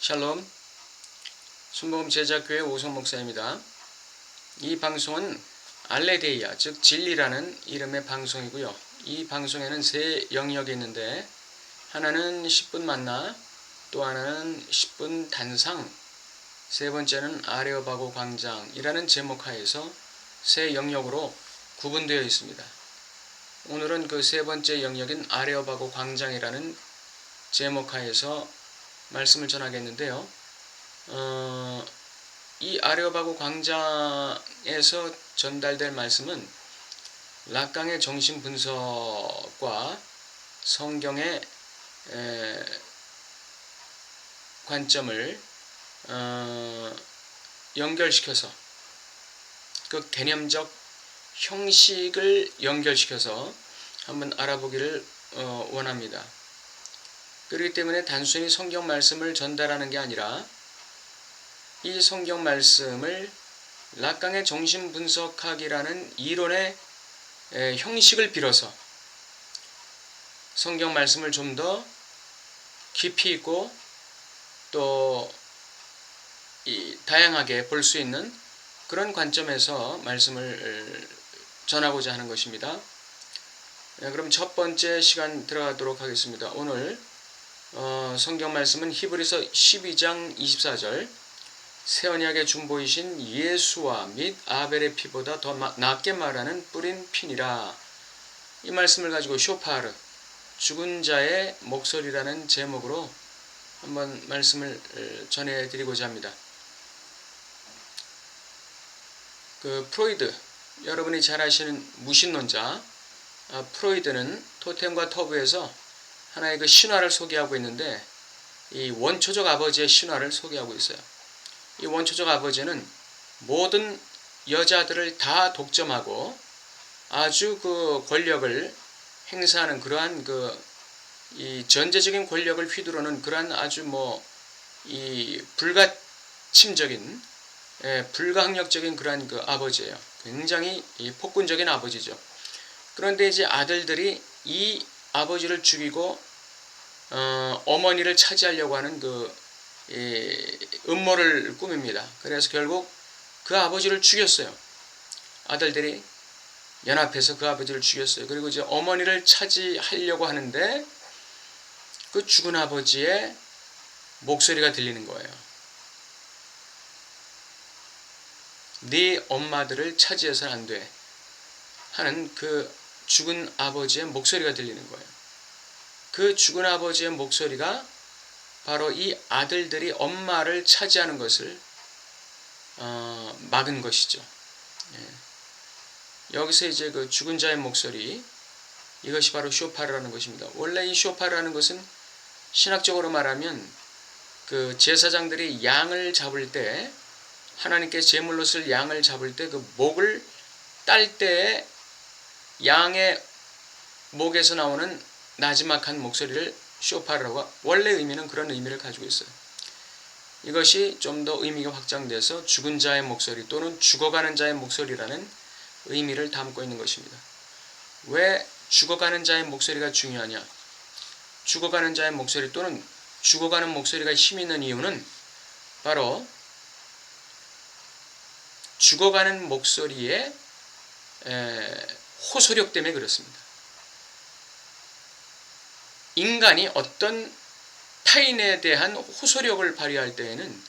샬롬, 순복음 제자교회 오성 목사입니다. 이 방송은 알레데이아, 즉 진리라는 이름의 방송이고요. 이 방송에는 세 영역이 있는데 하나는 10분 만나, 또 하나는 10분 단상, 세 번째는 아레오바고 광장이라는 제목 하에서 세 영역으로 구분되어 있습니다. 오늘은 그 세 번째 영역인 아레오바고 광장이라는 제목 하에서 말씀을 전하겠는데요. 이 아레오바고 광장에서 전달될 말씀은 락강의 정신 분석과 성경의 관점을 연결시켜서 그 개념적 형식을 연결시켜서 한번 알아보기를 원합니다. 그렇기 때문에 단순히 성경 말씀을 전달하는 게 아니라 이 성경 말씀을 락강의 정신 분석학이라는 이론의 형식을 빌어서 성경 말씀을 좀 더 깊이 있고 또 다양하게 볼 수 있는 그런 관점에서 말씀을 전하고자 하는 것입니다. 그럼 첫 번째 시간 들어가도록 하겠습니다. 오늘 성경 말씀은 히브리서 12장 24절 새 언약의 중보이신 예수와 및 아벨의 피보다 더 낫게 말하는 뿌린 피니라. 이 말씀을 가지고 쇼파르 죽은 자의 목소리라는 제목으로 한번 말씀을 전해드리고자 합니다. 그 프로이드, 여러분이 잘 아시는 무신론자 프로이드는 토템과 터부에서 하나의 그 신화를 소개하고 있는데 이 원초적 아버지의 신화를 소개하고 있어요. 이 원초적 아버지는 모든 여자들을 다 독점하고 아주 그 권력을 행사하는 그러한 이 전제적인 권력을 휘두르는 그러한 아주 이 불가침적인 불가항력적인 그러한 그 아버지예요. 굉장히 폭군적인 아버지죠. 그런데 이제 아들들이 이 아버지를 죽이고 어머니를 차지하려고 하는 음모를 꾸밉니다. 그래서 결국 그 아버지를 죽였어요. 아들들이 연합해서 그 아버지를 죽였어요. 그리고 이제 어머니를 차지하려고 하는데 그 죽은 아버지의 목소리가 들리는 거예요. 네 엄마들을 차지해서는 안 돼 하는 그 죽은 아버지의 목소리가 들리는 거예요. 그 죽은 아버지의 목소리가 바로 이 아들들이 엄마를 차지하는 것을 막은 것이죠. 여기서 이제 그 죽은 자의 목소리, 이것이 바로 쇼파르라는 것입니다. 원래 이 쇼파르라는 것은 신학적으로 말하면 그 제사장들이 양을 잡을 때, 하나님께 제물로 쓸 양을 잡을 때 그 목을 딸 때에 양의 목에서 나오는 나지막한 목소리를 쇼파르라고, 원래 의미는 그런 의미를 가지고 있어요. 이것이 좀 더 의미가 확장돼서 죽은 자의 목소리 또는 죽어가는 자의 목소리라는 의미를 담고 있는 것입니다. 왜 죽어가는 자의 목소리가 중요하냐? 죽어가는 자의 목소리 또는 죽어가는 목소리가 힘 있는 이유는 바로 죽어가는 목소리의 호소력 때문에 그렇습니다. 인간이 어떤 타인에 대한 호소력을 발휘할 때에는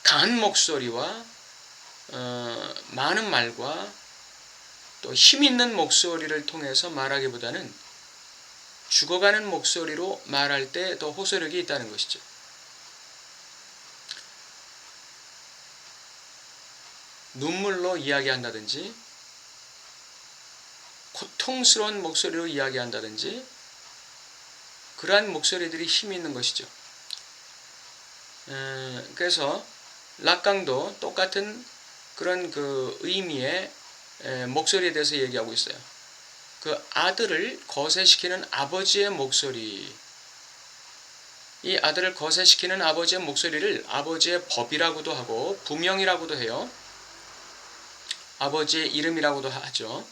강한 목소리와 많은 말과 또 힘 있는 목소리를 통해서 말하기보다는 죽어가는 목소리로 말할 때 더 호소력이 있다는 것이죠. 눈물로 이야기한다든지 고통스러운 목소리로 이야기한다든지 그러한 목소리들이 힘이 있는 것이죠. 그래서 락강도 똑같은 그런 그 의미의 목소리에 대해서 얘기하고 있어요. 그 아들을 거세시키는 아버지의 목소리, 이 아들을 거세시키는 아버지의 목소리를 아버지의 법이라고도 하고 부명이라고도 해요. 아버지의 이름이라고도 하죠.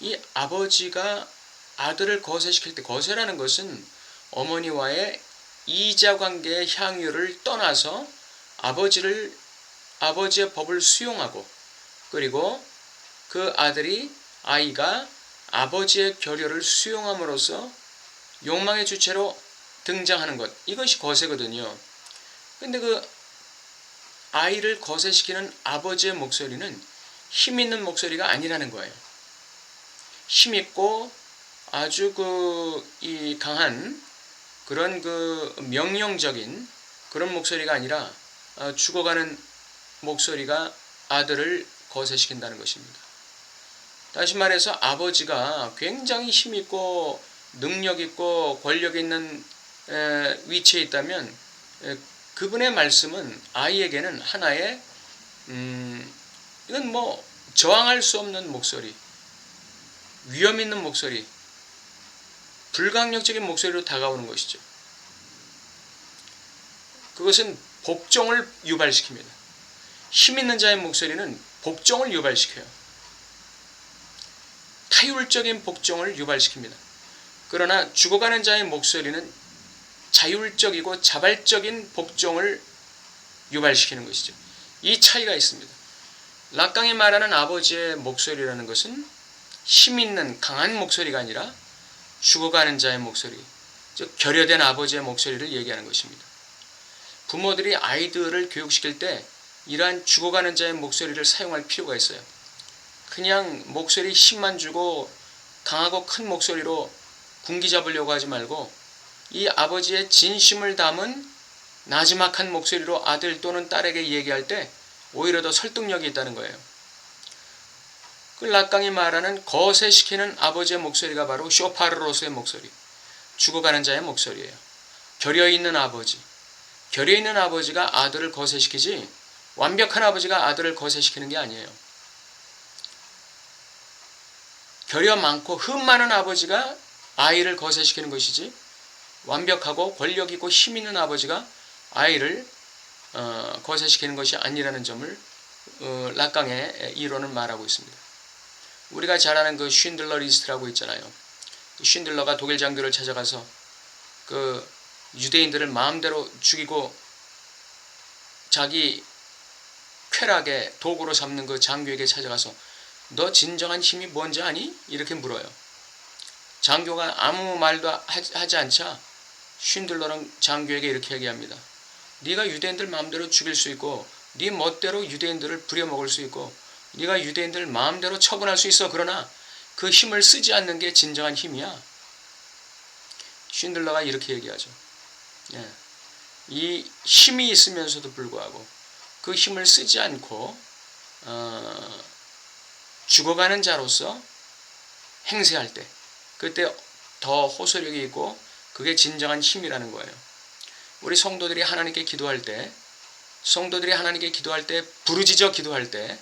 이 아버지가 아들을 거세시킬 때, 거세라는 것은 어머니와의 이자관계의 향유를 떠나서 아버지의 법을 수용하고, 그리고 그 아이가 아버지의 결여를 수용함으로써 욕망의 주체로 등장하는 것, 이것이 거세거든요. 근데 그 아이를 거세시키는 아버지의 목소리는 힘 있는 목소리가 아니라는 거예요. 힘 있고 아주 이 강한 그런 명령적인 그런 목소리가 아니라 죽어가는 목소리가 아들을 거세시킨다는 것입니다. 다시 말해서 아버지가 굉장히 힘 있고 능력 있고 권력 있는 위치에 있다면 그분의 말씀은 아이에게는 하나의 이건 저항할 수 없는 목소리, 위험 있는 목소리, 불강력적인 목소리로 다가오는 것이죠. 그것은 복종을 유발시킵니다. 힘 있는 자의 목소리는 복종을 유발시켜요. 타율적인 복종을 유발시킵니다. 그러나 죽어가는 자의 목소리는 자율적이고 자발적인 복종을 유발시키는 것이죠. 이 차이가 있습니다. 락강이 말하는 아버지의 목소리라는 것은 힘 있는 강한 목소리가 아니라 죽어가는 자의 목소리, 즉 결여된 아버지의 목소리를 얘기하는 것입니다. 부모들이 아이들을 교육시킬 때 이러한 죽어가는 자의 목소리를 사용할 필요가 있어요. 그냥 목소리 힘만 주고 강하고 큰 목소리로 군기 잡으려고 하지 말고 이 아버지의 진심을 담은 나지막한 목소리로 아들 또는 딸에게 얘기할 때 오히려 더 설득력이 있다는 거예요. 그 락강이 말하는 거세시키는 아버지의 목소리가 바로 쇼파르로스의 목소리, 죽어가는 자의 목소리예요. 결여있는 아버지가 아들을 거세시키지 완벽한 아버지가 아들을 거세시키는 게 아니에요. 결여 많고 흠 많은 아버지가 아이를 거세시키는 것이지 완벽하고 권력 있고 힘 있는 아버지가 아이를 거세시키는 것이 아니라는 점을 락강의 이론은 말하고 있습니다. 우리가 잘 아는 그 쉰들러 리스트라고 있잖아요. 쉰들러가 독일 장교를 찾아가서 그 유대인들을 마음대로 죽이고 자기 쾌락의 도구로 삼는 그 장교에게 찾아가서 너 진정한 힘이 뭔지 아니? 이렇게 물어요. 장교가 아무 말도 하지 않자 쉰들러는 장교에게 이렇게 얘기합니다. 네가 유대인들 마음대로 죽일 수 있고 네 멋대로 유대인들을 부려먹을 수 있고 네가 유대인들 마음대로 처분할 수 있어. 그러나 그 힘을 쓰지 않는 게 진정한 힘이야. 쉰들러가 이렇게 얘기하죠. 이 힘이 있으면서도 불구하고 그 힘을 쓰지 않고 죽어가는 자로서 행세할 때 그때 더 호소력이 있고 그게 진정한 힘이라는 거예요. 우리 성도들이 하나님께 기도할 때 부르짖어 기도할 때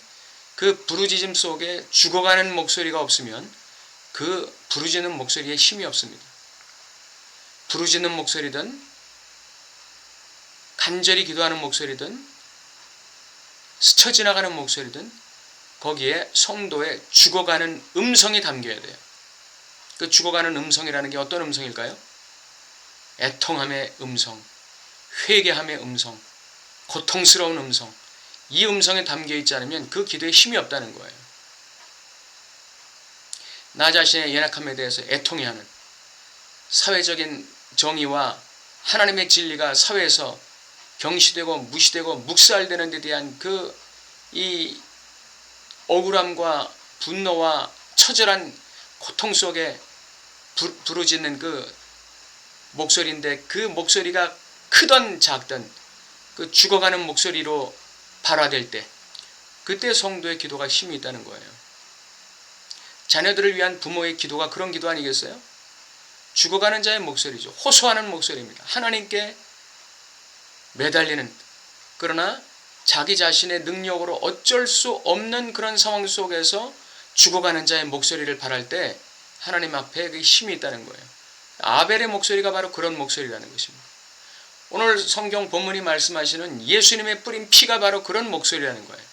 그 부르짖음 속에 죽어가는 목소리가 없으면 그 부르짖는 목소리에 힘이 없습니다. 부르짖는 목소리든 간절히 기도하는 목소리든 스쳐 지나가는 목소리든 거기에 성도의 죽어가는 음성이 담겨야 돼요. 그 죽어가는 음성이라는 게 어떤 음성일까요? 애통함의 음성, 회개함의 음성, 고통스러운 음성, 이 음성에 담겨있지 않으면 그 기도에 힘이 없다는 거예요. 나 자신의 연약함에 대해서 애통해하는 사회적인 정의와 하나님의 진리가 사회에서 경시되고 무시되고 묵살되는 데 대한 이 억울함과 분노와 처절한 고통 속에 부르짖는 그 목소리인데 그 목소리가 크던 작던 그 죽어가는 목소리로 발화될 때 그때 성도의 기도가 힘이 있다는 거예요. 자녀들을 위한 부모의 기도가 그런 기도 아니겠어요? 죽어가는 자의 목소리죠. 호소하는 목소리입니다. 하나님께 매달리는, 그러나 자기 자신의 능력으로 어쩔 수 없는 그런 상황 속에서 죽어가는 자의 목소리를 바랄 때 하나님 앞에 그 힘이 있다는 거예요. 아벨의 목소리가 바로 그런 목소리라는 것입니다. 오늘 성경 본문이 말씀하시는 예수님의 뿌린 피가 바로 그런 목소리라는 거예요.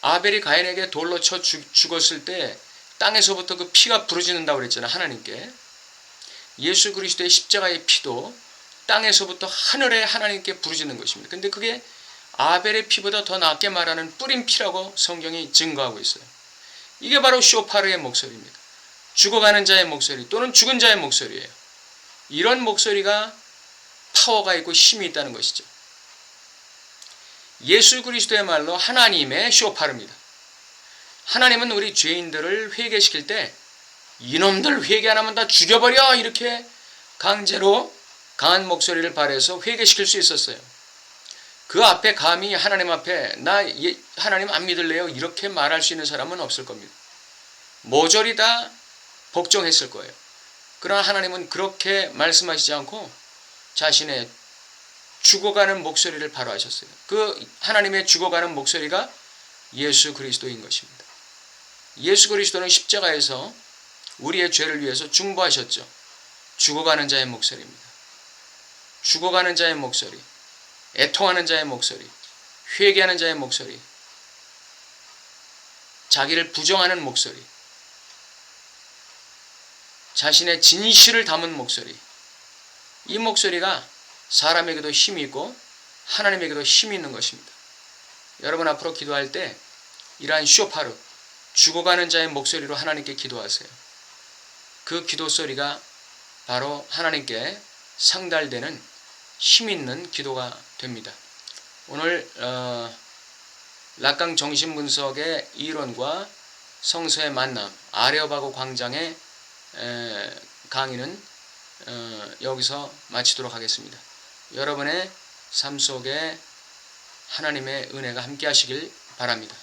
아벨이 가인에게 돌로 쳐 죽었을 때 땅에서부터 그 피가 부르짖는다고 그랬잖아요. 하나님께. 예수 그리스도의 십자가의 피도 땅에서부터 하늘에 하나님께 부르짖는 것입니다. 근데 그게 아벨의 피보다 더 낫게 말하는 뿌린 피라고 성경이 증거하고 있어요. 이게 바로 쇼파르의 목소리입니다. 죽어가는 자의 목소리 또는 죽은 자의 목소리예요. 이런 목소리가 파워가 있고 힘이 있다는 것이죠. 예수 그리스도의 말로 하나님의 쇼파르입니다. 하나님은 우리 죄인들을 회개시킬 때 이놈들 회개 안 하면 다 죽여버려 이렇게 강제로 강한 목소리를 발해서 회개시킬 수 있었어요. 그 앞에 감히 하나님 앞에 나 하나님 안 믿을래요 이렇게 말할 수 있는 사람은 없을 겁니다. 모조리 다 복종했을 거예요. 그러나 하나님은 그렇게 말씀하시지 않고 자신의 죽어가는 목소리를 발휘하셨어요. 그 하나님의 죽어가는 목소리가 예수 그리스도인 것입니다. 예수 그리스도는 십자가에서 우리의 죄를 위해서 중보하셨죠. 죽어가는 자의 목소리입니다. 죽어가는 자의 목소리, 애통하는 자의 목소리, 회개하는 자의 목소리, 자기를 부정하는 목소리, 자신의 진실을 담은 목소리. 이 목소리가 사람에게도 힘이 있고 하나님에게도 힘이 있는 것입니다. 여러분 앞으로 기도할 때 이러한 쇼파르, 죽어가는 자의 목소리로 하나님께 기도하세요. 그 기도 소리가 바로 하나님께 상달되는 힘 있는 기도가 됩니다. 오늘 락강 정신분석의 이론과 성서의 만남, 아레오바고 광장의 강의는 여기서 마치도록 하겠습니다. 여러분의 삶 속에 하나님의 은혜가 함께 하시길 바랍니다.